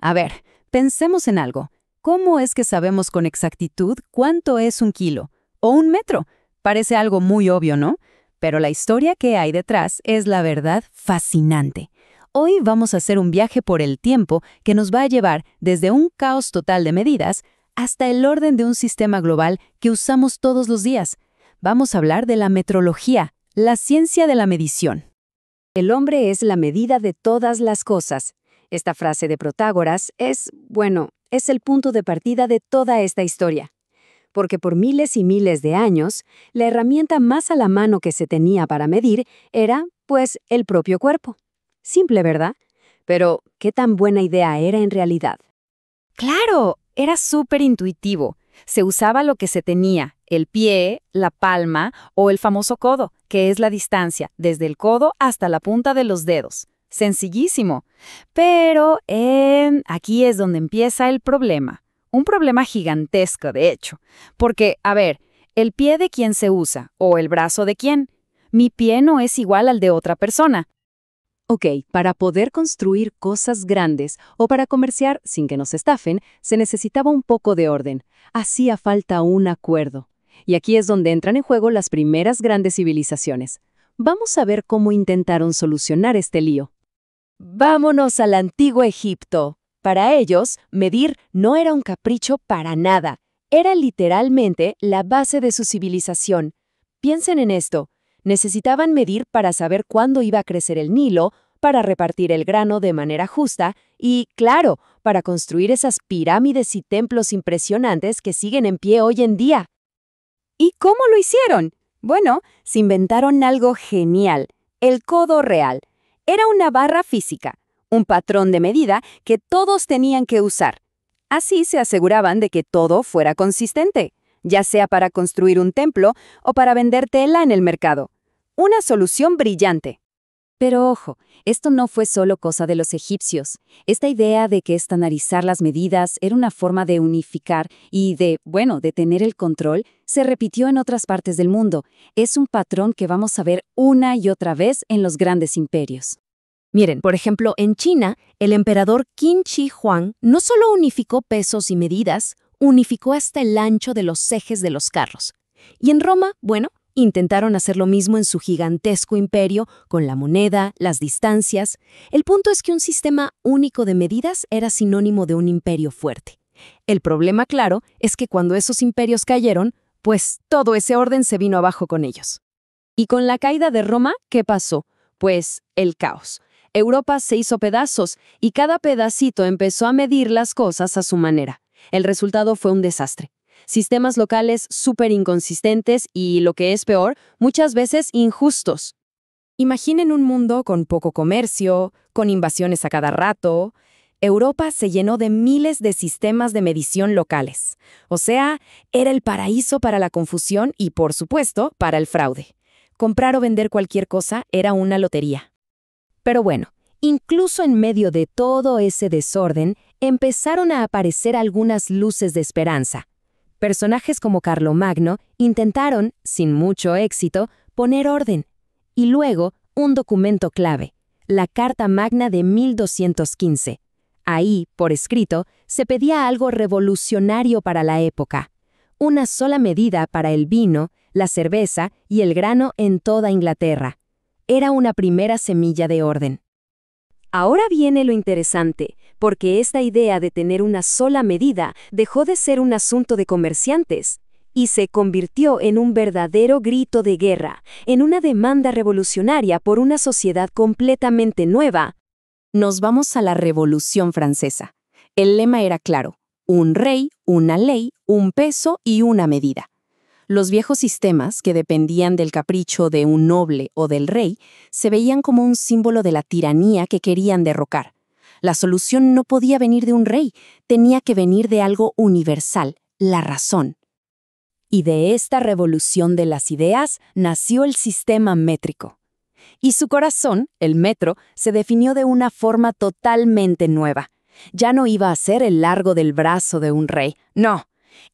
A ver, pensemos en algo. ¿Cómo es que sabemos con exactitud cuánto es un kilo? ¿O un metro? Parece algo muy obvio, ¿no? Pero la historia que hay detrás es, la verdad, fascinante. Hoy vamos a hacer un viaje por el tiempo que nos va a llevar desde un caos total de medidas hasta el orden de un sistema global que usamos todos los días. Vamos a hablar de la metrología, la ciencia de la medición. El hombre es la medida de todas las cosas. Esta frase de Protágoras es el punto de partida de toda esta historia. Porque por miles y miles de años, la herramienta más a la mano que se tenía para medir era, el propio cuerpo. Simple, ¿verdad? Pero, ¿qué tan buena idea era en realidad? Claro, era súper intuitivo. Se usaba lo que se tenía, el pie, la palma o el famoso codo, que es la distancia desde el codo hasta la punta de los dedos. Sencillísimo. Pero aquí es donde empieza el problema. Un problema gigantesco, de hecho. Porque, a ver, ¿el pie de quién se usa? ¿O el brazo de quién? Mi pie no es igual al de otra persona. Ok, para poder construir cosas grandes o para comerciar sin que nos estafen, se necesitaba un poco de orden. Hacía falta un acuerdo. Y aquí es donde entran en juego las primeras grandes civilizaciones. Vamos a ver cómo intentaron solucionar este lío. Vámonos al antiguo Egipto. Para ellos, medir no era un capricho para nada. Era literalmente la base de su civilización. Piensen en esto. Necesitaban medir para saber cuándo iba a crecer el Nilo, para repartir el grano de manera justa y, claro, para construir esas pirámides y templos impresionantes que siguen en pie hoy en día. ¿Y cómo lo hicieron? Bueno, se inventaron algo genial, el codo real. Era una barra física, un patrón de medida que todos tenían que usar. Así se aseguraban de que todo fuera consistente, ya sea para construir un templo o para vender tela en el mercado. Una solución brillante. Pero ojo, esto no fue solo cosa de los egipcios. Esta idea de que estandarizar las medidas era una forma de unificar y de tener el control, se repitió en otras partes del mundo. Es un patrón que vamos a ver una y otra vez en los grandes imperios. Miren, por ejemplo, en China, el emperador Qin Shi Huang no solo unificó pesos y medidas, unificó hasta el ancho de los ejes de los carros. Y en Roma, intentaron hacer lo mismo en su gigantesco imperio, con la moneda, las distancias. El punto es que un sistema único de medidas era sinónimo de un imperio fuerte. El problema, claro, es que cuando esos imperios cayeron, todo ese orden se vino abajo con ellos. ¿Y con la caída de Roma, qué pasó? El caos. Europa se hizo pedazos y cada pedacito empezó a medir las cosas a su manera. El resultado fue un desastre. Sistemas locales súper inconsistentes y, lo que es peor, muchas veces injustos. Imaginen un mundo con poco comercio, con invasiones a cada rato. Europa se llenó de miles de sistemas de medición locales. O sea, era el paraíso para la confusión y, por supuesto, para el fraude. Comprar o vender cualquier cosa era una lotería. Pero incluso en medio de todo ese desorden, empezaron a aparecer algunas luces de esperanza. Personajes como Carlomagno intentaron, sin mucho éxito, poner orden. Y luego, un documento clave, la Carta Magna de 1215. Ahí, por escrito, se pedía algo revolucionario para la época. Una sola medida para el vino, la cerveza y el grano en toda Inglaterra. Era una primera semilla de orden. Ahora viene lo interesante, porque esta idea de tener una sola medida dejó de ser un asunto de comerciantes y se convirtió en un verdadero grito de guerra, en una demanda revolucionaria por una sociedad completamente nueva. Nos vamos a la Revolución Francesa. El lema era claro: un rey, una ley, un peso y una medida. Los viejos sistemas, que dependían del capricho de un noble o del rey, se veían como un símbolo de la tiranía que querían derrocar. La solución no podía venir de un rey, tenía que venir de algo universal, la razón. Y de esta revolución de las ideas nació el sistema métrico. Y su corazón, el metro, se definió de una forma totalmente nueva. Ya no iba a ser el largo del brazo de un rey, no.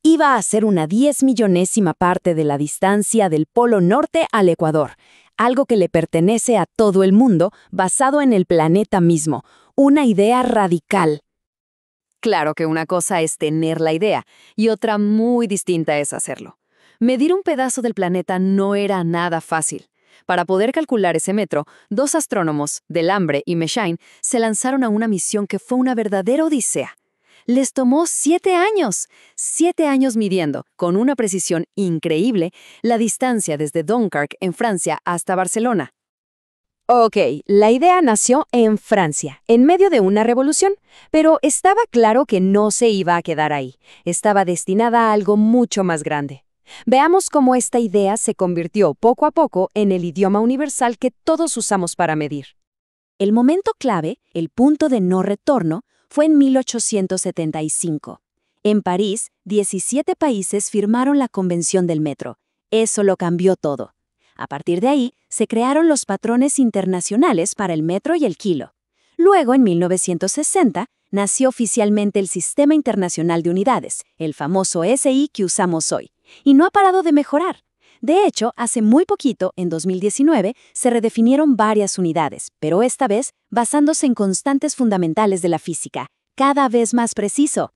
Iba a ser una 10.000.000ª parte de la distancia del Polo Norte al Ecuador, algo que le pertenece a todo el mundo, basado en el planeta mismo, una idea radical. Claro que una cosa es tener la idea y otra muy distinta es hacerlo. Medir un pedazo del planeta no era nada fácil. Para poder calcular ese metro, dos astrónomos, Delambre y Messiaen, se lanzaron a una misión que fue una verdadera odisea. Les tomó 7 años, 7 años midiendo, con una precisión increíble, la distancia desde Dunkerque, en Francia, hasta Barcelona. Ok, la idea nació en Francia, en medio de una revolución, pero estaba claro que no se iba a quedar ahí. Estaba destinada a algo mucho más grande. Veamos cómo esta idea se convirtió poco a poco en el idioma universal que todos usamos para medir. El momento clave, el punto de no retorno, fue en 1875. En París, 17 países firmaron la Convención del Metro. Eso lo cambió todo. A partir de ahí, se crearon los patrones internacionales para el metro y el kilo. Luego, en 1960, nació oficialmente el Sistema Internacional de Unidades, el famoso SI que usamos hoy, y no ha parado de mejorar. De hecho, hace muy poquito, en 2019, se redefinieron varias unidades, pero esta vez basándose en constantes fundamentales de la física, cada vez más preciso.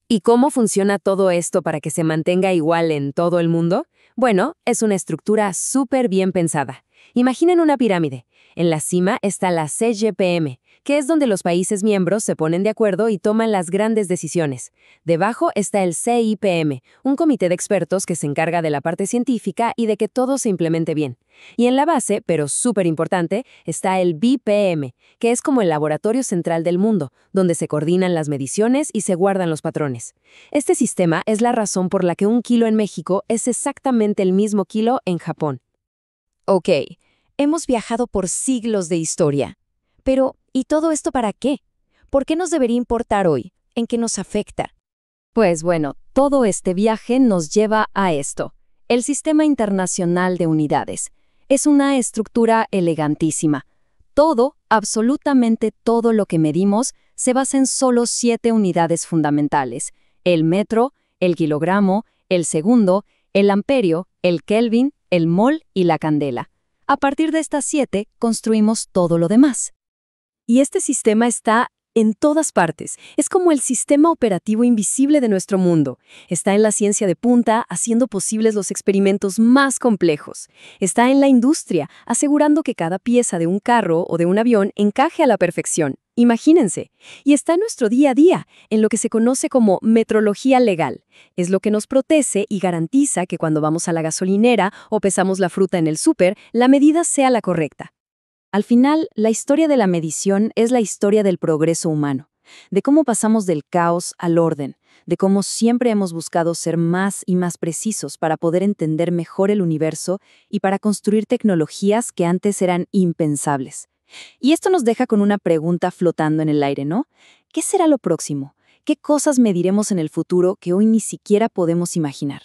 ¿Y cómo funciona todo esto para que se mantenga igual en todo el mundo? Bueno, es una estructura súper bien pensada. Imaginen una pirámide. En la cima está la CGPM, que es donde los países miembros se ponen de acuerdo y toman las grandes decisiones. Debajo está el CIPM, un comité de expertos que se encarga de la parte científica y de que todo se implemente bien. Y en la base, pero súper importante, está el BPM, que es como el laboratorio central del mundo, donde se coordinan las mediciones y se guardan los patrones. Este sistema es la razón por la que un kilo en México es exactamente el mismo kilo en Japón. Ok, hemos viajado por siglos de historia. Pero, ¿y todo esto para qué? ¿Por qué nos debería importar hoy? ¿En qué nos afecta? Pues bueno, todo este viaje nos lleva a esto. El Sistema Internacional de Unidades. Es una estructura elegantísima. Todo, absolutamente todo lo que medimos, se basa en solo 7 unidades fundamentales. El metro, el kilogramo, el segundo, el amperio, el kelvin, el mol y la candela. A partir de estas 7, construimos todo lo demás. Y este sistema está en todas partes. Es como el sistema operativo invisible de nuestro mundo. Está en la ciencia de punta, haciendo posibles los experimentos más complejos. Está en la industria, asegurando que cada pieza de un carro o de un avión encaje a la perfección. Imagínense. Y está en nuestro día a día, en lo que se conoce como metrología legal. Es lo que nos protege y garantiza que cuando vamos a la gasolinera o pesamos la fruta en el súper, la medida sea la correcta. Al final, la historia de la medición es la historia del progreso humano, de cómo pasamos del caos al orden, de cómo siempre hemos buscado ser más y más precisos para poder entender mejor el universo y para construir tecnologías que antes eran impensables. Y esto nos deja con una pregunta flotando en el aire, ¿no? ¿Qué será lo próximo? ¿Qué cosas mediremos en el futuro que hoy ni siquiera podemos imaginar?